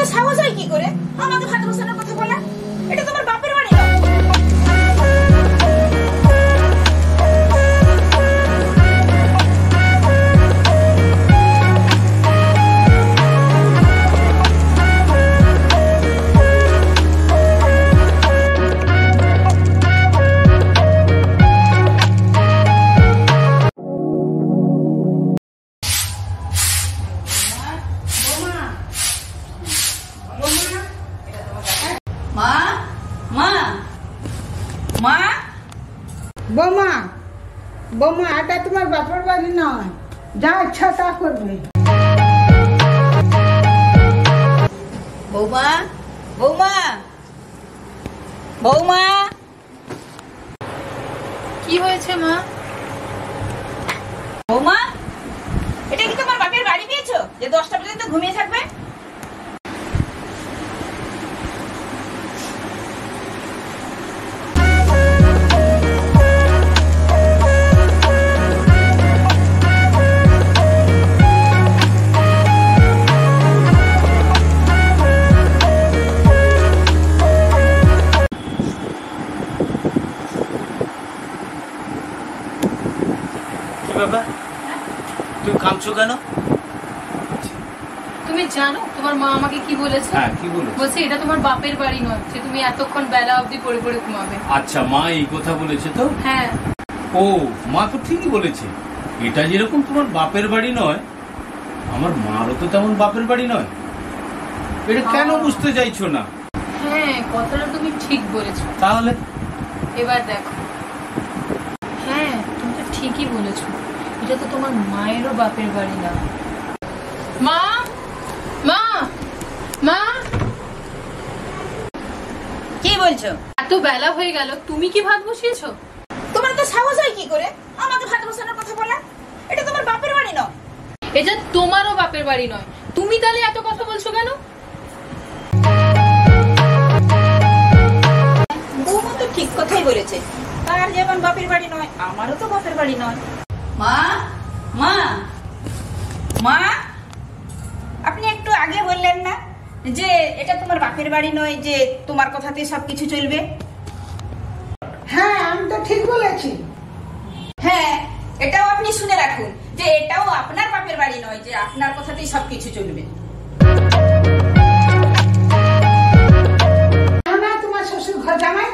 তো সাহস হয় কি করে আমাকে ভাত বসানোর কথা বলা? এটা তোমার বাপের বাড়ি না। বৌমা, বৌমা, এটা তোমার বাপের বাড়ি নয়, যা ইচ্ছা তা করবে। বৌমা, বৌমা, বৌমা, কি হয়েছে মা? বৌমা, এটা কি তোমার বাপের বাড়ি পেয়েছো যে 10টা পর্যন্ত ঘুমিয়ে থাকবে? তুমি কাঁদছো কেন? তুমি জানো তোমার মা আমাকে কি বলেছে? হ্যাঁ, কি বলেছে? বলছে এটা তোমার বাপের বাড়ি নয় যে তুমি এতক্ষণ বেলা অবধি পড়ে পড়ে ঘুমাবে। আচ্ছা, মা এই কথা বলেছে তো? হ্যাঁ। ও, মা তো ঠিকই বলেছে। এটা যেরকম তোমার বাপের বাড়ি নয়, আমার মারও তো তেমন বাপের বাড়ি নয়। এটা কেন বুঝতে চাইছো না? হ্যাঁ, কথাটা তুমি ঠিক বলেছো। তাহলে এবার দেখো, হ্যাঁ তুমি তো ঠিকই বলেছো, এটা তো তোমার মায়েরও বাপের বাড়ি না। মা, মা, মা, কি বলছো? এত বেলা হয়ে গেল, তুমি কি ভাত বসিয়েছো? তোমার তো সাহস হয় কি করে আমাকে ভাত বসানোর কথা বলা? এটা তোমার বাপের বাড়ি না। এটা তোমারও বাপের বাড়ি নয়, তুমি তাহলে এত কথা বলছো কেন? বৌমা তো ঠিক কথাই বলেছে, তার যেমন বাপের বাড়ি নয় আমারও তো বাপের বাড়ি নয়। মা, মা, মা, আপনি একটু আগে বললেন না যে এটা তোমার বাপের বাড়ি নয়, যে তোমার কথাতেই সবকিছু চলবে? হ্যাঁ, আমি তো ঠিক বলেছি। হ্যাঁ, এটাও আপনি শুনে রাখুন যে এটাও আপনার বাপের বাড়ি নয় যে আপনার কথাতেই সবকিছু চলবে। না, তোমার শ্বশুর ঘর জামাই